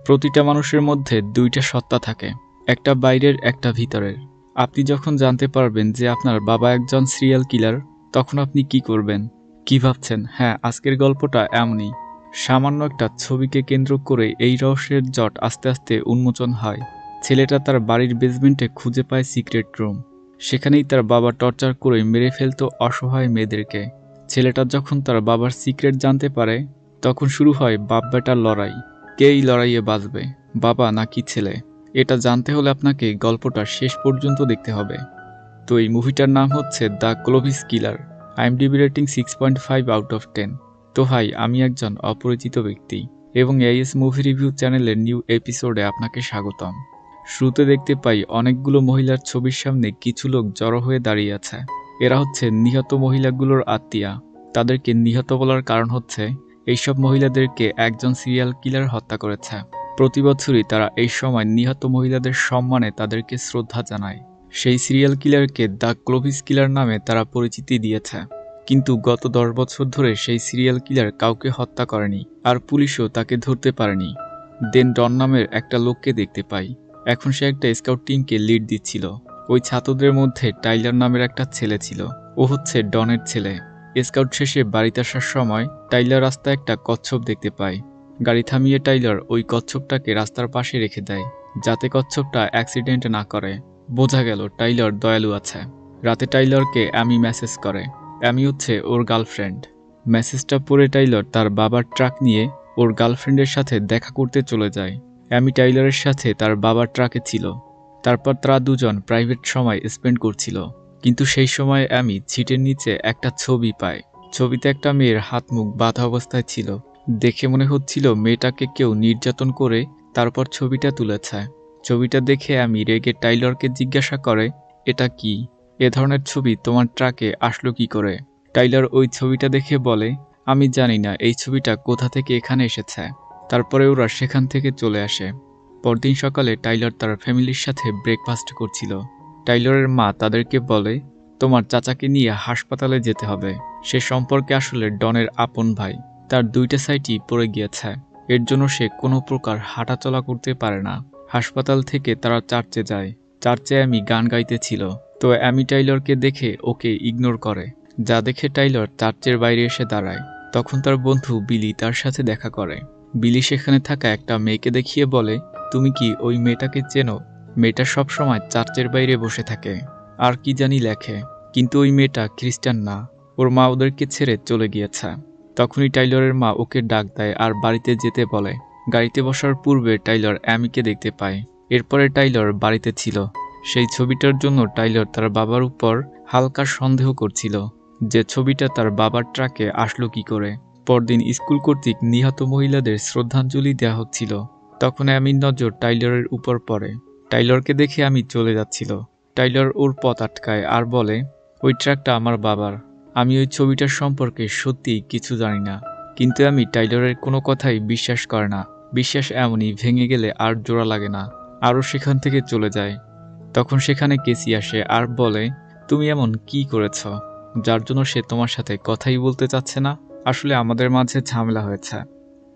প্রতিটা মানুষের মধ্যে দুইটা সত্তা থাকে, একটা বাইরের একটা ভিতরের। আপনি যখন জানতে পারবেন যে আপনার বাবা একজন সিরিয়াল কিলার, তখন আপনি কি করবেন, কি ভাবছেন? হ্যাঁ, আজকের গল্পটা এমনই। সামান্য একটা ছবিকে কেন্দ্র করে এই রহস্যের জট আস্তে আস্তে উন্মোচন হয়। ছেলেটা তার বাড়ির বেসমেন্টে খুঁজে পায় সিক্রেট রুম। সেখানেই তার বাবা টর্চার করে মেরে ফেলতো অসহায় মেয়েদেরকে। ছেলেটা যখন তার বাবার সিক্রেট জানতে পারে, তখন শুরু হয় বাপ বেটার লড়াই। কে এই লড়াইয়ে বাঁচবে, বাবা নাকি ছেলে? এটা জানতে হলে আপনাকে গল্পটা শেষ পর্যন্ত দেখতে হবে। তো এই মুভিটার নাম হচ্ছে দ্য ক্লোভিস কিলার। IMDb রেটিং 6.5 আউট অফ 10। তো ভাই, আমি একজন অপরিচিত ব্যক্তি এবং AS মুভি রিভিউ চ্যানেলের নিউ এপিসোডে আপনাকে স্বাগতম। শুরুতে দেখতে পাই অনেকগুলো মহিলার ছবির সামনে কিছু লোক জড়ো হয়ে দাঁড়িয়ে আছে। এরা হচ্ছে নিহত মহিলাগুলোর আত্মীয়া। তাদেরকে নিহত বলার কারণ হচ্ছে এইসব মহিলাদেরকে একজন সিরিয়াল কিলার হত্যা করেছে। প্রতি বছরই তারা এই সময় নিহত মহিলাদের সম্মানে তাদেরকে শ্রদ্ধা জানায়। সেই সিরিয়াল কিলারকে দ্য ক্লোভিস কিলার নামে তারা পরিচিতি দিয়েছে। কিন্তু গত 10 বছর ধরে সেই সিরিয়াল কিলার কাউকে হত্যা করেনি, আর পুলিশও তাকে ধরতে পারেনি। দেন ডন নামের একটা লোককে দেখতে পাই। এখন সে একটা স্কাউট টিমকে লিড দিচ্ছিল। ওই ছাত্রদের মধ্যে টাইলার নামের একটা ছেলে ছিল। ও হচ্ছে ডনের ছেলে। স্কাউট শেষে বাড়িতে আসার সময় টাইলার রাস্তায় একটা কচ্ছপ দেখতে পায়। গাড়ি থামিয়ে টাইলার ওই কচ্ছপটাকে রাস্তার পাশে রেখে দেয়, যাতে কচ্ছপটা অ্যাক্সিডেন্ট না করে। বোঝা গেল টাইলার দয়ালু আছে। রাতে টাইলারকে অ্যামি মেসেজ করে। অ্যামি হচ্ছে ওর গার্লফ্রেন্ড। মেসেজটা পড়ে টাইলার তার বাবার ট্রাক নিয়ে ওর গার্লফ্রেন্ডের সাথে দেখা করতে চলে যায়। অ্যামি টাইলারের সাথে তার বাবার ট্রাকে ছিল। তারপর তারা দুজন প্রাইভেট সময় স্পেন্ড করছিল। কিন্তু সেই সময় অ্যামি ছিটের নিচে একটা ছবি পায়। ছবিতে একটা মেয়ের হাত মুখ বাঁধা অবস্থায় ছিল। দেখে মনে হচ্ছিল মেয়েটাকে কেউ নির্যাতন করে তারপর ছবিটা তুলেছে। ছবিটা দেখে অ্যামি রেগে টাইলারকে জিজ্ঞাসা করে, এটা কি? এ ধরনের ছবি তোমার ট্রাকে আসলো কি করে? টাইলার ওই ছবিটা দেখে বলে, আমি জানি না এই ছবিটা কোথা থেকে এখানে এসেছে। তারপরে ওরা সেখান থেকে চলে আসে। পরদিন সকালে টাইলার তার ফ্যামিলির সাথে ব্রেকফাস্ট করছিল। টাইলারের মা তাদেরকে বলে, তোমার চাচাকে নিয়ে হাসপাতালে যেতে হবে। সে সম্পর্কে আসলে ডনের আপন ভাই। তার দুইটা সাইটই পড়ে গিয়েছে। এর জন্য সে কোনো প্রকার হাঁটাচলা করতে পারে না। হাসপাতাল থেকে তারা চার্চে যায়। চার্চে অ্যামি গান গাইতেছিল। তো অ্যামি টাইলারকে দেখে ওকে ইগনোর করে, যা দেখে টাইলার চার্চের বাইরে এসে দাঁড়ায়। তখন তার বন্ধু বিলি তার সাথে দেখা করে। বিলি সেখানে থাকা একটা মেয়েকে দেখিয়ে বলে, তুমি কি ওই মেয়েটাকে চেনো? মেয়েটা সবসময় চার্চের বাইরে বসে থাকে আর কি জানি লেখে। কিন্তু ওই মেয়েটা খ্রিস্টান না। ওর মা ওদেরকে ছেড়ে চলে গিয়েছে। তখনই টাইলারের মা ওকে ডাক দেয় আর বাড়িতে যেতে বলে। গাড়িতে বসার পূর্বে টাইলার অ্যামিকে দেখতে পায়। এরপরে টাইলার বাড়িতে ছিল। সেই ছবিটার জন্য টাইলার তার বাবার উপর হালকা সন্দেহ করছিল যে ছবিটা তার বাবার ট্রাকে আসলো কি করে। পরদিন স্কুল কর্তৃক নিহত মহিলাদের শ্রদ্ধাঞ্জলি দেওয়া হচ্ছিল। তখন অ্যামির নজর টাইলারের উপর পড়ে। টাইলারকে দেখে আমি চলে যাচ্ছিল। টাইলার ওর পথ আটকায় আর বলে, ওই ট্রাকটা আমার বাবার। আমি ওই ছবিটার সম্পর্কে সত্যি কিছু জানি না। কিন্তু আমি টাইলারের কোনো কথাই বিশ্বাস করে না। বিশ্বাস এমনই ভেঙে গেলে আর জোড়া লাগে না। আরও সেখান থেকে চলে যায়। তখন সেখানে কেসি আসে আর বলে, তুমি এমন কি করেছ যার জন্য সে তোমার সাথে কথাই বলতে চাচ্ছে না? আসলে আমাদের মাঝে ঝামেলা হয়েছে।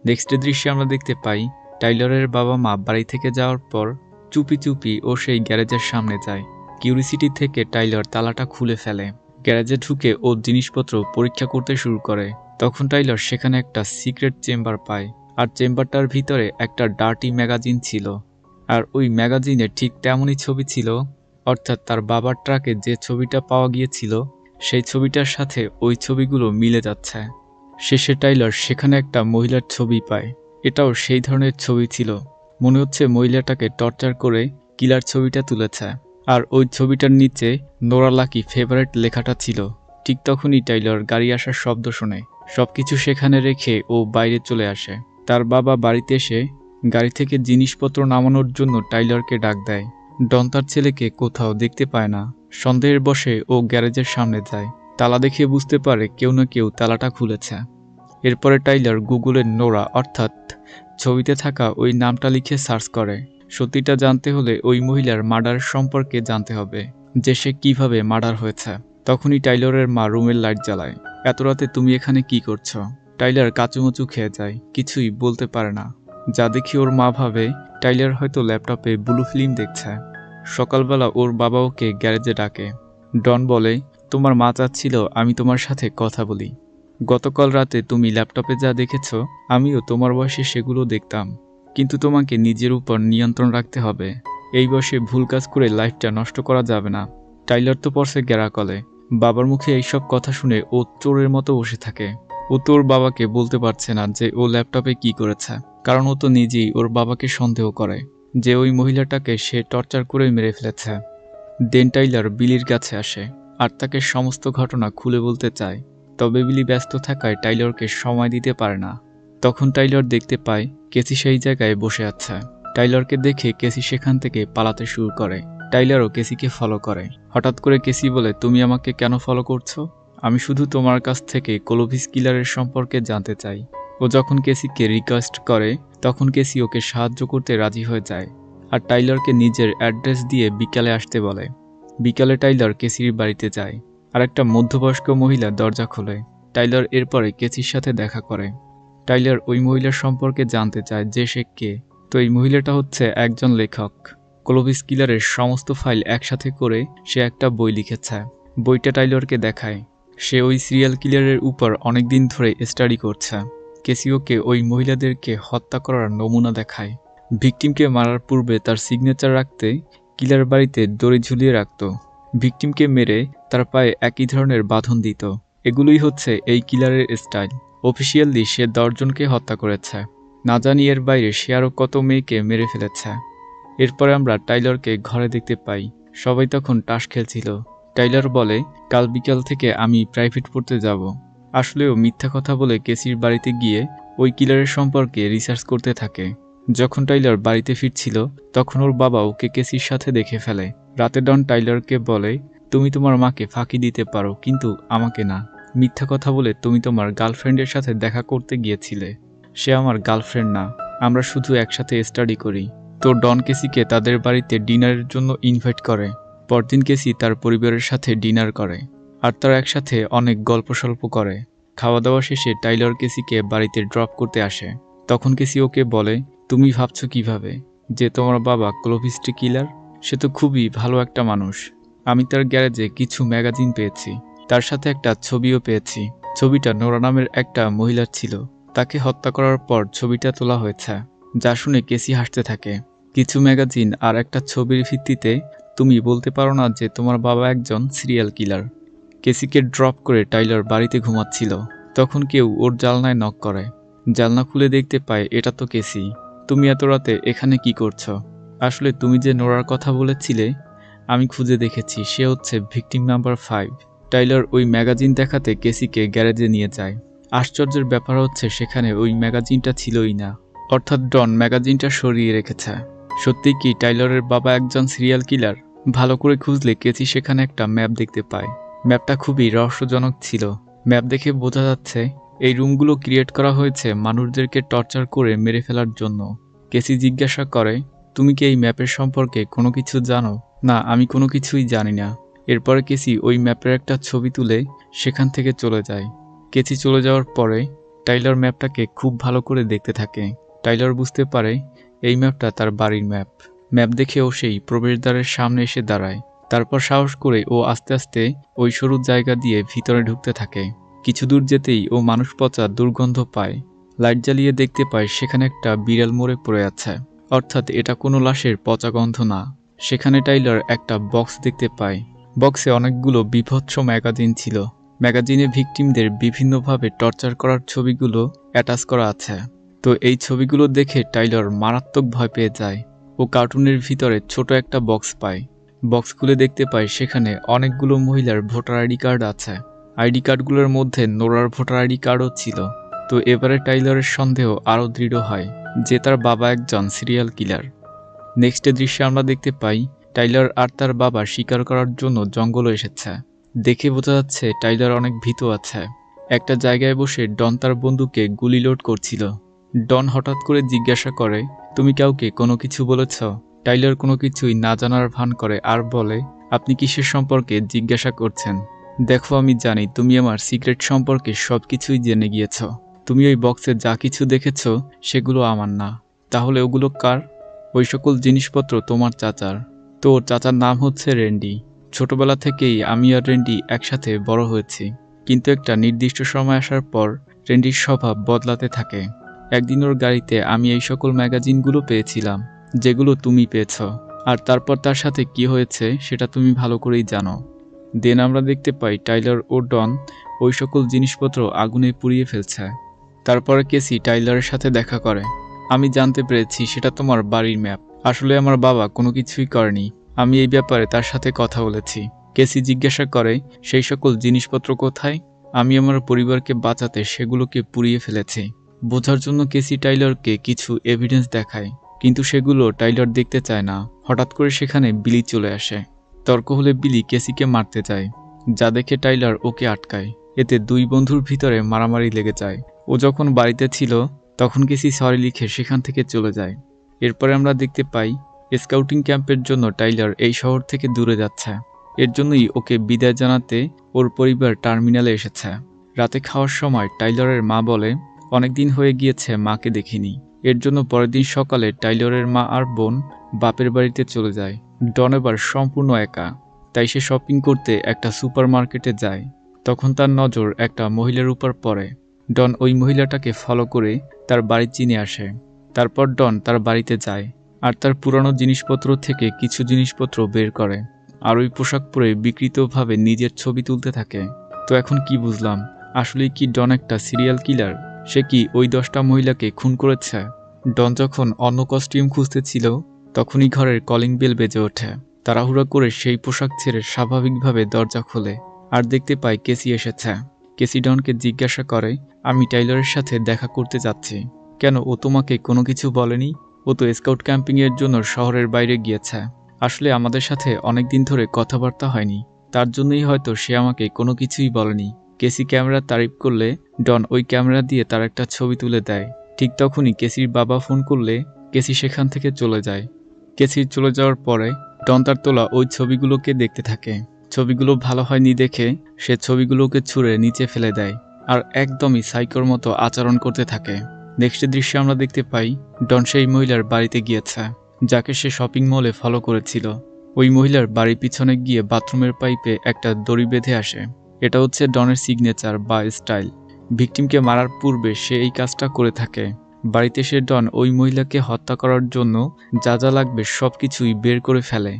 নেক্সট দৃশ্যে আমরা দেখতে পাই টাইলারের বাবা মা বাড়ি থেকে যাওয়ার পর চুপি চুপি ও সেই গ্যারেজের সামনে যায়। কিউরিসিটি থেকে টাইলার তালাটা খুলে ফেলে। গ্যারেজে ঢুকে ও জিনিসপত্র পরীক্ষা করতে শুরু করে। তখন টাইলার সেখানে একটা সিক্রেট চেম্বার পায়, আর চেম্বারটার ভিতরে একটা ডার্টি ম্যাগাজিন ছিল। আর ওই ম্যাগাজিনে ঠিক তেমনই ছবি ছিল, অর্থাৎ তার বাবার ট্রাকে যে ছবিটা পাওয়া গিয়েছিল সেই ছবিটার সাথে ওই ছবিগুলো মিলে যাচ্ছে। শেষে টাইলার সেখানে একটা মহিলার ছবি পায়। এটাও সেই ধরনের ছবি ছিল। মনে হচ্ছে মহিলাটাকে টর্চার করে কিলার ছবিটা তুলেছে। আর ওই ছবিটার নিচে নোরা লাকি ফেভারিট লেখাটা ছিল। ঠিক তখনই টাইলার গাড়ি আসার শব্দ শোনে। সবকিছু সেখানে রেখে ও বাইরে চলে আসে। তার বাবা বাড়িতে এসে গাড়ি থেকে জিনিসপত্র নামানোর জন্য টাইলারকে ডাক দেয়। ডন তার ছেলেকে কোথাও দেখতে পায় না। সন্দেহের বশে ও গ্যারেজের সামনে যায়। তালা দেখে বুঝতে পারে কেউ না কেউ তালাটা খুলেছে। এরপরে টাইলার গুগলে নোরা অর্থাৎ ছবিতে থাকা ওই নামটা লিখে সার্চ করে। সত্যিটা জানতে হলে ওই মহিলার মার্ডার সম্পর্কে জানতে হবে, যে সে কিভাবে মার্ডার হয়েছে। তখনই টাইলারের মা রুমের লাইট জ্বালায়। এত রাতে তুমি এখানে কি করছো? টাইলার কাচুমুচু খেয়ে যায়, কিছুই বলতে পারে না। যা দেখে ওর মা ভাবে টাইলার হয়তো ল্যাপটপে ব্লু ফিল্ম দেখছে। সকালবেলা ওর বাবা ওকে গ্যারেজে ডাকে। ডন বলে, তোমার মা চাচ্ছিল আমি তোমার সাথে কথা বলি। গতকাল রাতে তুমি ল্যাপটপে যা দেখেছ আমিও তোমার বয়সে সেগুলো দেখতাম, কিন্তু তোমাকে নিজের উপর নিয়ন্ত্রণ রাখতে হবে। এই বয়সে ভুল কাজ করে লাইফটা নষ্ট করা যাবে না। টাইলার তো পড়ছে গ্যারাকলে। বাবার মুখে এইসব কথা শুনে ও চোরের মতো বসে থাকে। ও তো ওর বাবাকে বলতে পারছে না যে ও ল্যাপটপে কি করেছে, কারণ ও তো নিজেই ওর বাবাকে সন্দেহ করে যে ওই মহিলাটাকে সে টর্চার করে মেরে ফেলেছে। দেন টাইলার বিলির কাছে আসে আর তাকে সমস্ত ঘটনা খুলে বলতে চায়, তবে বিলি ব্যস্ত থাকায় টাইলারকে সময় দিতে পারে না। তখন টাইলার দেখতে পায় কেসি সেই জায়গায় বসে আছে। টাইলারকে দেখে কেসি সেখান থেকে পালাতে শুরু করে। টাইলারও কেসিকে ফলো করে। হঠাৎ করে কেসি বলে, তুমি আমাকে কেন ফলো করছো? আমি শুধু তোমার কাছ থেকে ক্লোভিস কিলারের সম্পর্কে জানতে চাই। ও যখন কেসিকে রিকোয়েস্ট করে তখন কেসি ওকে সাহায্য করতে রাজি হয়ে যায় আর টাইলারকে নিজের অ্যাড্রেস দিয়ে বিকালে আসতে বলে। বিকালে টাইলার কেসির বাড়িতে যায় আর একটা মধ্যবয়স্ক মহিলা দরজা খোলে। টাইলার এরপরে কেসির সাথে দেখা করে। টাইলার ওই মহিলার সম্পর্কে জানতে চায় যে সে কে। তো এই মহিলাটা হচ্ছে একজন লেখক। ক্লোভিস কিলারের সমস্ত ফাইল একসাথে করে সে একটা বই লিখেছে। বইটা টাইলারকে দেখায়। সে ওই সিরিয়াল কিলারের উপর অনেকদিন ধরে স্টাডি করছে। কেসিওকে ওই মহিলাদেরকে হত্যা করার নমুনা দেখায়। ভিকটিমকে মারার পূর্বে তার সিগনেচার রাখতে কিলার বাড়িতে দড়ি ঝুলিয়ে রাখত। ভিকটিমকে মেরে তার পায়ে একই ধরনের বাঁধন দিত। এগুলোই হচ্ছে এই কিলারের স্টাইল। অফিসিয়ালি সে 10 জনকে হত্যা করেছে। না জানি এর বাইরে সে আরও কত মেয়েকে মেরে ফেলেছে। এরপরে আমরা টাইলারকে ঘরে দেখতে পাই। সবাই তখন তাস খেলছিল। টাইলার বলে, কাল বিকাল থেকে আমি প্রাইভেট পড়তে যাব। আসলেও মিথ্যা কথা বলে কেসির বাড়িতে গিয়ে ওই কিলারের সম্পর্কে রিসার্চ করতে থাকে। যখন টাইলার বাড়িতে ফিরছিল তখন ওর বাবা ওকে কেসির সাথে দেখে ফেলে। রাতে ডন টাইলারকে বলে, তুমি তোমার মাকে ফাঁকি দিতে পারো কিন্তু আমাকে না। মিথ্যা কথা বলে তুমি তোমার গার্লফ্রেন্ডের সাথে দেখা করতে গিয়েছিলে। সে আমার গার্লফ্রেন্ড না, আমরা শুধু একসাথে স্টাডি করি। তো ডন কেসিকে তাদের বাড়িতে ডিনারের জন্য ইনভাইট করে। পরদিন কেসি তার পরিবারের সাথে ডিনার করে আর তারা একসাথে অনেক গল্পসল্প করে। খাওয়া দাওয়া শেষে টাইলার কেসিকে বাড়িতে ড্রপ করতে আসে। তখন কেসি ওকে বলে, তুমি ভাবছো কিভাবে যে তোমার বাবা ক্লোভিস কিলার? সে তো খুবই ভালো একটা মানুষ। আমি তার গ্যারেজে কিছু ম্যাগাজিন পেয়েছি, তার সাথে একটা ছবিও পেয়েছি। ছবিটা নোরা নামের একটা মহিলার ছিল। তাকে হত্যা করার পর ছবিটা তোলা হয়েছে। যা শুনে কেসি হাসতে থাকে। কিছু ম্যাগাজিন আর একটা ছবির ভিত্তিতে তুমি বলতে পারো না যে তোমার বাবা একজন সিরিয়াল কিলার? কেসিকে ড্রপ করে টাইলার বাড়িতে ঘুমাচ্ছিল। তখন কেউ ওর জানলায় নক করে। জানলা খুলে দেখতে পায় এটা তো কেসি। তুমি এত রাতে এখানে কি করছো? আসলে তুমি যে নোরার কথা বলেছিলে আমি খুঁজে দেখেছি, সে হচ্ছে ভিকটিম নাম্বার 5। টাইলার ওই ম্যাগাজিন দেখাতে কেসিকে গ্যারেজে নিয়ে যায়। আশ্চর্যের ব্যাপার হচ্ছে সেখানে ওই ম্যাগাজিনটা ছিলই না, অর্থাৎ ডন ম্যাগাজিনটা সরিয়ে রেখেছে। সত্যি কি টাইলারের বাবা একজন সিরিয়াল কিলার? ভালো করে খুঁজলে কেসি সেখানে একটা ম্যাপ দেখতে পায়। ম্যাপটা খুবই রহস্যজনক ছিল। ম্যাপ দেখে বোঝা যাচ্ছে এই রুমগুলো ক্রিয়েট করা হয়েছে মানুষদেরকে টর্চার করে মেরে ফেলার জন্য। কেসি জিজ্ঞাসা করে, তুমি কি এই ম্যাপের সম্পর্কে কোনো কিছু জানো? না, আমি কোনো কিছুই জানি না। এরপরে কেসি ওই ম্যাপের একটা ছবি তুলে সেখান থেকে চলে যায়। কেসি চলে যাওয়ার পরে টাইলার ম্যাপটাকে খুব ভালো করে দেখতে থাকে। টাইলার বুঝতে পারে এই ম্যাপটা তার বাড়ির ম্যাপ। ম্যাপ দেখে ও সেই প্রবেশদ্বারের সামনে এসে দাঁড়ায়। তারপর সাহস করে ও আস্তে আস্তে ওই সরু জায়গা দিয়ে ভিতরে ঢুকতে থাকে। কিছু দূর যেতেই ও মানুষ পচা দুর্গন্ধ পায়। লাইট জ্বালিয়ে দেখতে পায় সেখানে একটা বিড়াল মরে পড়ে আছে, অর্থাৎ এটা কোনো লাশের পচা গন্ধ না। সেখানে টাইলার একটা বক্স দেখতে পায়। বক্সে অনেকগুলো বীভৎস ম্যাগাজিন ছিল। ম্যাগাজিনে ভিকটিমদের বিভিন্নভাবে টর্চার করার ছবিগুলো অ্যাটাচ করা আছে। তো এই ছবিগুলো দেখে টাইলার মারাত্মক ভয় পেয়ে যায়। ও কার্টুনের ভিতরে ছোট একটা বক্স পায়। বক্স খুলে দেখতে পায় সেখানে অনেকগুলো মহিলার ভোটার আইডি কার্ড আছে। আইডি কার্ডগুলোর মধ্যে নোরার ভোটার আইডি কার্ডও ছিল। তো এবারে টাইলারের সন্দেহ আরও দৃঢ় হয় যে তার বাবা একজন সিরিয়াল কিলার। নেক্সট দৃশ্যে আমরা দেখতে পাই টাইলার আর তার বাবা শিকার করার জন্য জঙ্গলে এসেছে। দেখে বোঝা যাচ্ছে টাইলার অনেক ভীত আছে। একটা জায়গায় বসে ডন তার বন্দুকে গুলি লোড করছিল। ডন হঠাৎ করে জিজ্ঞাসা করে, তুমি কাউকে কোনো কিছু বলেছ? টাইলার কোনো কিছুই না জানার ভান করে আর বলে, আপনি কিসের সম্পর্কে জিজ্ঞাসা করছেন? দেখো, আমি জানি তুমি আমার সিক্রেট সম্পর্কে সব কিছুই জেনে গিয়েছ। তুমি ওই বক্সে যা কিছু দেখেছ সেগুলো আমার না। তাহলে ওগুলো কার? ওই সকল জিনিসপত্র তোমার চাচার। তো ওর চাচার নাম হচ্ছে রেন্ডি। ছোটবেলা থেকেই আমি আর রেন্ডি একসাথে বড় হয়েছি, কিন্তু একটা নির্দিষ্ট সময় আসার পর রেন্ডির স্বভাব বদলাতে থাকে। একদিন ওর গাড়িতে আমি এই সকল ম্যাগাজিনগুলো পেয়েছিলাম যেগুলো তুমি পেয়েছ, আর তারপর তার সাথে কি হয়েছে সেটা তুমি ভালো করেই জানো। দেন আমরা দেখতে পাই টাইলার ও ডন ওই সকল জিনিসপত্র আগুনে পুড়িয়ে ফেলছে। তারপরে কেসি টাইলারের সাথে দেখা করে। আমি জানতে পেরেছি সেটা তোমার বাড়ির ম্যাপ। আসলে আমার বাবা কোনো কিছুই করেনি, আমি এই ব্যাপারে তার সাথে কথা বলেছি। কেসি জিজ্ঞাসা করে সেই সকল জিনিসপত্র কোথায়। আমি আমার পরিবারকে বাঁচাতে সেগুলোকে পুড়িয়ে ফেলেছি। বোঝার জন্য কেসি টাইলারকে কিছু এভিডেন্স দেখায়, কিন্তু সেগুলো টাইলার দেখতে চায় না। হঠাৎ করে সেখানে বিলি চলে আসে। তর্ক হলে বিলি কেসিকে মারতে যায়, যা দেখে টাইলার ওকে আটকায়। এতে দুই বন্ধুর ভিতরে মারামারি লেগে যায়। ও যখন বাড়িতে ছিল তখন কেসি সরি লিখে সেখান থেকে চলে যায়। এরপরে আমরা দেখতে পাই স্কাউটিং ক্যাম্পের জন্য টাইলার এই শহর থেকে দূরে যাচ্ছে। এর জন্যই ওকে বিদায় জানাতে ওর পরিবার টার্মিনালে এসেছে। রাতে খাওয়ার সময় টাইলারের মা বলে অনেকদিন হয়ে গিয়েছে মাকে দেখিনি। এর জন্য পরের দিন সকালে টাইলারের মা আর বোন বাপের বাড়িতে চলে যায়। ডন এবার সম্পূর্ণ একা, তাই সে শপিং করতে একটা সুপার মার্কেটে যায়। তখন তার নজর একটা মহিলার উপর পড়ে। ডন ওই মহিলাটাকে ফলো করে তার বাড়ি চিনে আসে। তারপর ডন তার বাড়িতে যায় আর তার পুরানো জিনিসপত্র থেকে কিছু জিনিসপত্র বের করে, আর ওই পোশাক পরে বিকৃতভাবে নিজের ছবি তুলতে থাকে। তো এখন কি বুঝলাম, আসলে কি ডন একটা সিরিয়াল কিলার? সে কি ওই 10টা মহিলাকে খুন করেছে? ডন যখন অন্য কস্টিউম খুঁজতেছিল তখনই ঘরের কলিং বেল বেজে ওঠে। তাড়াহুড়া করে সেই পোশাক ছেড়ে স্বাভাবিকভাবে দরজা খোলে আর দেখতে পায় কেসি এসেছে। কেসি ডনকে জিজ্ঞাসা করে, আমি টাইলারের সাথে দেখা করতে যাচ্ছি। কেন, ও তোমাকে কোনো কিছু বলেনি? ও তো স্কাউট ক্যাম্পিংয়ের জন্য শহরের বাইরে গিয়েছে। আসলে আমাদের সাথে অনেকদিন ধরে কথাবার্তা হয়নি, তার জন্যই হয়তো সে আমাকে কোনো কিছুই বলেনি। কেসি ক্যামেরা তারিফ করলে ডন ওই ক্যামেরা দিয়ে তার একটা ছবি তুলে দেয়। ঠিক তখনই কেসির বাবা ফোন করলে কেসি সেখান থেকে চলে যায়। কেসির চলে যাওয়ার পরে ডন তার তোলা ওই ছবিগুলোকে দেখতে থাকে। ছবিগুলো ভালো হয়নি দেখে সে ছবিগুলোকে ছুঁড়ে নিচে ফেলে দেয় আর একদমই সাইকোর মতো আচরণ করতে থাকে। নেক্সট দৃশ্যে আমরা দেখতে পাই ডন সেই মহিলার বাড়িতে গিয়েছে যাকে সে শপিং মলে ফলো করেছিল। ওই মহিলার বাড়ির পিছনে গিয়ে বাথরুমের পাইপে একটা দড়ি বেঁধে আসে। এটা হচ্ছে ডনের সিগনেচার বা স্টাইল। ভিকটিমকে মারার পূর্বে সে এই কাজটা করে থাকে। বাড়িতে সে ডন ওই মহিলাকে হত্যা করার জন্য যা যা লাগবে সবকিছুই বের করে ফেলে।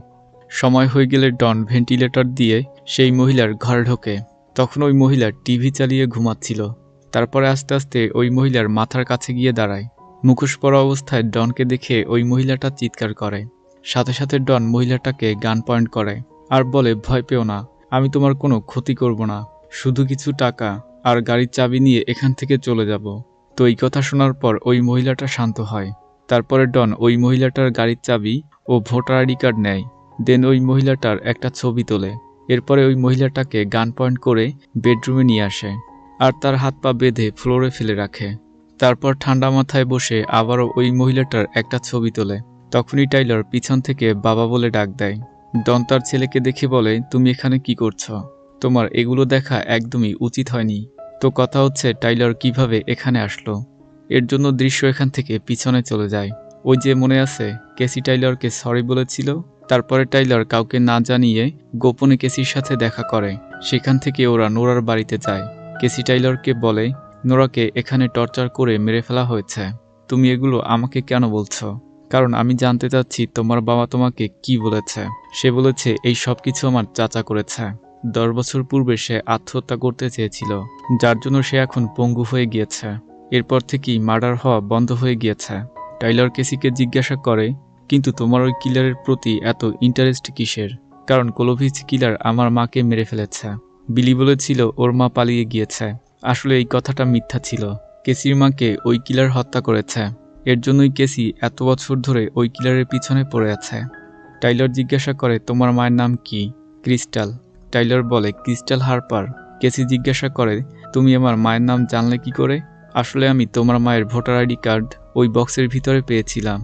সময় হয়ে গেলে ডন ভেন্টিলেটর দিয়ে সেই মহিলার ঘরে ঢোকে। তখন ওই মহিলা টিভি চালিয়ে ঘুমাচ্ছিল। তারপরে আস্তে আস্তে ওই মহিলার মাথার কাছে গিয়ে দাঁড়ায়। মুখোশ পরা অবস্থায় ডনকে দেখে ওই মহিলাটা চিৎকার করে। সাথে সাথে ডন মহিলাটাকে গান পয়েন্ট করে আর বলে, ভয় পেও না, আমি তোমার কোনো ক্ষতি করব না, শুধু কিছু টাকা আর গাড়ির চাবি নিয়ে এখান থেকে চলে যাব। তো এই কথা শোনার পর ওই মহিলাটা শান্ত হয়। তারপরে ডন ওই মহিলাটার গাড়ির চাবি ও ভোটার আইডি কার্ড নেয়। দেন ওই মহিলাটার একটা ছবি তোলে। এরপরে ওই মহিলাটাকে গান পয়েন্ট করে বেডরুমে নিয়ে আসে আর তার হাত পা বেঁধে ফ্লোরে ফেলে রাখে। তারপর ঠান্ডা মাথায় বসে আবারও ওই মহিলাটার একটা ছবি তোলে। তখনই টাইলার পিছন থেকে বাবা বলে ডাক দেয়। ডন তার ছেলেকে দেখে বলে, তুমি এখানে কি করছো? তোমার এগুলো দেখা একদমই উচিত হয়নি। তো কথা হচ্ছে টাইলার কিভাবে এখানে আসলো। এর জন্য দৃশ্য এখান থেকে পিছনে চলে যায়। ওই যে মনে আছে কেসি টাইলারকে সরি বলেছিল? তারপরে টাইলার কাউকে না জানিয়ে গোপনে কেসির সাথে দেখা করে। সেখান থেকে ওরা নোরার বাড়িতে যায়। কেসি টাইলারকে বলে, নোরাকে এখানে টর্চার করে মেরে ফেলা হয়েছে। তুমি এগুলো আমাকে কেন বলছো? কারণ আমি জানতে চাচ্ছি তোমার বাবা তোমাকে কি বলেছে। সে বলেছে এই সব কিছু আমার চাচা করেছে। 10 বছর পূর্বে সে আত্মহত্যা করতে চেয়েছিল, যার জন্য সে এখন পঙ্গু হয়ে গিয়েছে। এরপর থেকেই মার্ডার হওয়া বন্ধ হয়ে গিয়েছে। টাইলার কেসিকে জিজ্ঞাসা করে, কিন্তু তোমার ওই কিলারের প্রতি এত ইন্টারেস্ট কিসের? কারণ কোলোভিচ কিলার আমার মাকে মেরে ফেলেছে। বিলি বলেছিল ওর মা পালিয়ে গিয়েছে। আসলে এই কথাটা মিথ্যা ছিল। কেসির মাকে ওই কিলার হত্যা করেছে। এর জন্যই কেসি এত বছর ধরে ওই কিলারের পিছনে পড়ে আছে। টাইলার জিজ্ঞাসা করে, তোমার মায়ের নাম কি? ক্রিস্টাল। টাইলার বলে, ক্রিস্টাল হারপার। কেসি জিজ্ঞাসা করে, তুমি আমার মায়ের নাম জানলে কি করে? আসলে আমি তোমার মায়ের ভোটার আইডি কার্ড ওই বক্সের ভিতরে পেয়েছিলাম।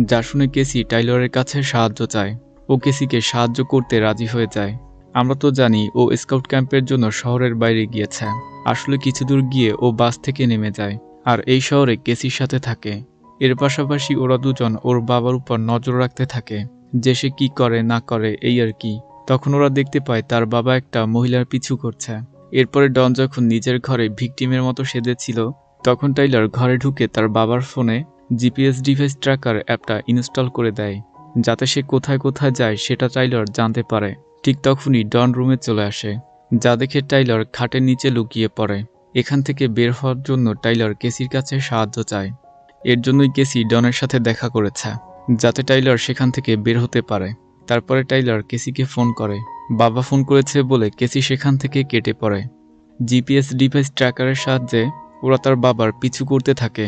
যা শুনে কেসি টাইলারের কাছে সাহায্য চায়। ও কেসিকে সাহায্য করতে রাজি হয়ে যায়। আমরা তো জানি ও স্কাউট ক্যাম্পের জন্য শহরের বাইরে গিয়েছে। আসলে কিছু দূর গিয়ে ও বাস থেকে নেমে যায় আর এই শহরে কেসির সাথে থাকে। এর পাশাপাশি ওরা দুজন ওর বাবার উপর নজর রাখতে থাকে, যে সে কি করে না করে এই আর কি। তখন ওরা দেখতে পায় তার বাবা একটা মহিলার পিছু করছে। এরপরে ডন যখন নিজের ঘরে ভিকটিমের মতো সেজেছিল, তখন টাইলার ঘরে ঢুকে তার বাবার ফোনে জিপিএস ডিভাইস ট্র্যাকার অ্যাপটা ইনস্টল করে দেয়, যাতে সে কোথায় কোথায় যায় সেটা টাইলার জানতে পারে। ঠিক তখনই ডন রুমে চলে আসে, যা দেখে টাইলার খাটের নিচে লুকিয়ে পড়ে। এখান থেকে বের হওয়ার জন্য টাইলার কেসির কাছে সাহায্য চায়। এর জন্যই কেসি ডনের সাথে দেখা করেছে, যাতে টাইলার সেখান থেকে বের হতে পারে। তারপরে টাইলার কেসিকে ফোন করে। বাবা ফোন করেছে বলে কেসি সেখান থেকে কেটে পড়ে। জিপিএস ডিভাইস ট্র্যাকারের সাহায্যে ওরা তার বাবার পিছু করতে থাকে,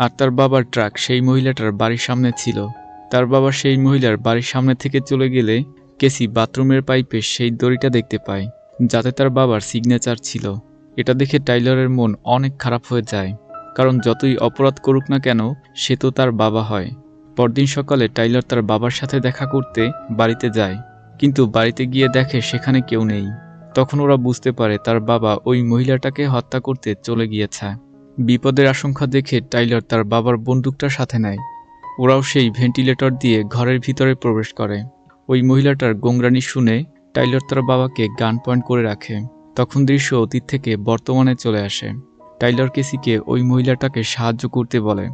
আর তার বাবার ট্রাক সেই মহিলাটার বাড়ির সামনে ছিল। তার বাবা সেই মহিলার বাড়ির সামনে থেকে চলে গেলে কেসি বাথরুমের পাইপে সেই দড়িটা দেখতে পায়, যাতে তার বাবার সিগনেচার ছিল। এটা দেখে টাইলারের মন অনেক খারাপ হয়ে যায়, কারণ যতই অপরাধ করুক না কেন সে তো তার বাবা হয়। পরদিন সকালে টাইলার তার বাবার সাথে দেখা করতে বাড়িতে যায়, কিন্তু বাড়িতে গিয়ে দেখে সেখানে কেউ নেই। তখন ওরা বুঝতে পারে তার বাবা ওই মহিলাটাকে হত্যা করতে চলে গিয়েছে। বিপদের আশঙ্কা দেখে টাইলার তার বাবার বন্দুকটা সাথে নেয়। ওরাও সেই ভেন্টিলেটর দিয়ে ঘরের ভিতরে প্রবেশ করে। ওই মহিলাটার গোংরানি শুনে টাইলার তার বাবাকে গান পয়েন্ট করে রাখে। তখন দৃশ্য অতীত থেকে বর্তমানে চলে আসে। টাইলার কেসিকে ওই মহিলাটাকে সাহায্য করতে বলে।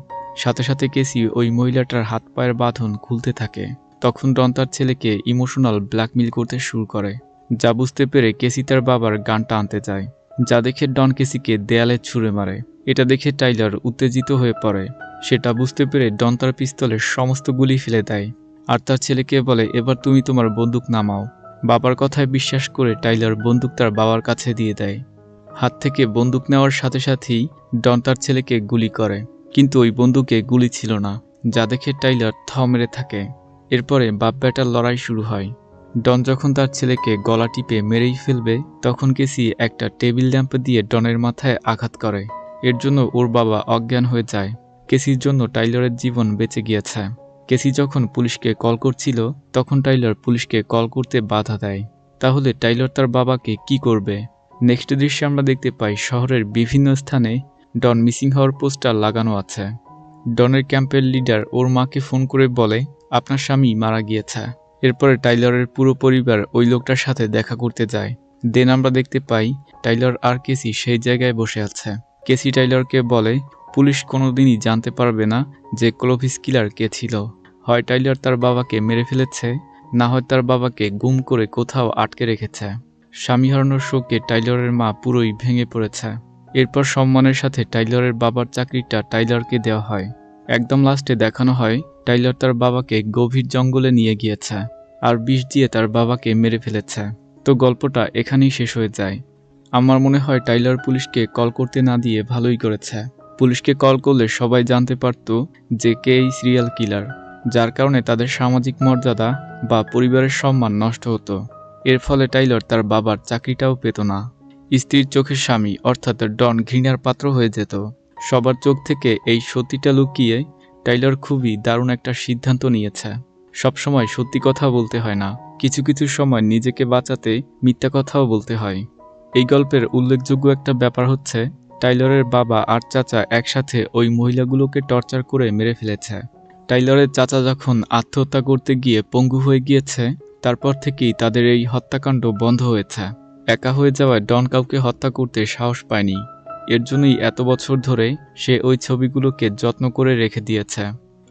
সাথে সাথে কেসি ওই মহিলাটার হাত পায়ের বাঁধন খুলতে থাকে। তখন ডন তার ছেলেকে ইমোশনাল ব্ল্যাকমেইল করতে শুরু করে, যা বুঝতে পেরে কেসি তার বাবার গানটা আনতে যায়, যা দেখে ডন কেসিকে দেয়ালে ছুঁড়ে মারে। এটা দেখে টাইলার উত্তেজিত হয়ে পড়ে। সেটা বুঝতে পেরে ডন তার পিস্তলের সমস্ত গুলি ফেলে দেয়, আর তার ছেলেকে বলে, এবার তুমি তোমার বন্দুক নামাও। বাবার কথায় বিশ্বাস করে টাইলার বন্দুক তার বাবার কাছে দিয়ে দেয়। হাত থেকে বন্দুক নেওয়ার সাথে সাথেই ডন তার ছেলেকে গুলি করে, কিন্তু ওই বন্দুকে গুলি ছিল না, যা দেখে টাইলার থ মেরে থাকে। এরপরে বাপ বেটার লড়াই শুরু হয়। ডন যখন তার ছেলেকে গলা টিপে মেরেই ফেলবে, তখন কেসি একটা টেবিল ল্যাম্প দিয়ে ডনের মাথায় আঘাত করে। এর জন্য ওর বাবা অজ্ঞান হয়ে যায়। কেসির জন্য টাইলারের জীবন বেঁচে গিয়েছে। কেসি যখন পুলিশকে কল করছিল, তখন টাইলার পুলিশকে কল করতে বাধা দেয়। তাহলে টাইলার তার বাবাকে কি করবে? নেক্সট দৃশ্যে আমরা দেখতে পাই শহরের বিভিন্ন স্থানে ডন মিসিং হওয়ার পোস্টার লাগানো আছে। ডনের ক্যাম্পের লিডার ওর মাকে ফোন করে বলে, আপনার স্বামী মারা গিয়েছে। এরপরে টাইলারের পুরো পরিবার ওই লোকটার সাথে দেখা করতে যায়। দেন আমরা দেখতে পাই টাইলার আর কেসি সেই জায়গায় বসে আছে। কেসি টাইলারকে বলে, পুলিশ কোনোদিনই জানতে পারবে না যে ক্লোভিস কিলার কে ছিল। হয় টাইলার তার বাবাকে মেরে ফেলেছে, না হয় তার বাবাকে গুম করে কোথাও আটকে রেখেছে। স্বামী হারানোর শোকে টাইলারের মা পুরোই ভেঙে পড়েছে। এরপর সম্মানের সাথে টাইলারের বাবার চাকরিটা টাইলারকে দেওয়া হয়। একদম লাস্টে দেখানো হয় টাইলার তার বাবাকে গভীর জঙ্গলে নিয়ে গিয়েছে আর বিষ দিয়ে তার বাবাকে মেরে ফেলেছে। তো গল্পটা এখানেই শেষ হয়ে যায়। আমার মনে হয় টাইলার পুলিশকে কল করতে না দিয়ে ভালোই করেছে। পুলিশকে কল করলে সবাই জানতে পারত যে কে এই সিরিয়াল কিলার, যার কারণে তাদের সামাজিক মর্যাদা বা পরিবারের সম্মান নষ্ট হতো। এর ফলে টাইলার তার বাবার চাকরিটাও পেত না। স্ত্রীর চোখের স্বামী অর্থাৎ ডন ঘৃণার পাত্র হয়ে যেত। সবার চোখ থেকে এই সত্যিটা লুকিয়ে টাইলার খুবই দারুণ একটা সিদ্ধান্ত নিয়েছে। সবসময় সত্যি কথা বলতে হয় না, কিছু কিছু সময় নিজেকে বাঁচাতে মিথ্যা কথাও বলতে হয়। এই গল্পের উল্লেখযোগ্য একটা ব্যাপার হচ্ছে টাইলারের বাবা আর চাচা একসাথে ওই মহিলাগুলোকে টর্চার করে মেরে ফেলেছে। টাইলারের চাচা যখন আত্মহত্যা করতে গিয়ে পঙ্গু হয়ে গিয়েছে, তারপর থেকেই তাদের এই হত্যাকাণ্ড বন্ধ হয়েছে। একা হয়ে যাওয়ায় ডন কাউকে হত্যা করতে সাহস পায়নি। এর জন্যই এত বছর ধরে সে ওই ছবিগুলোকে যত্ন করে রেখে দিয়েছে,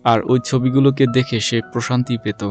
আর ওই ছবিগুলোকে দেখে সে প্রশান্তি পেত।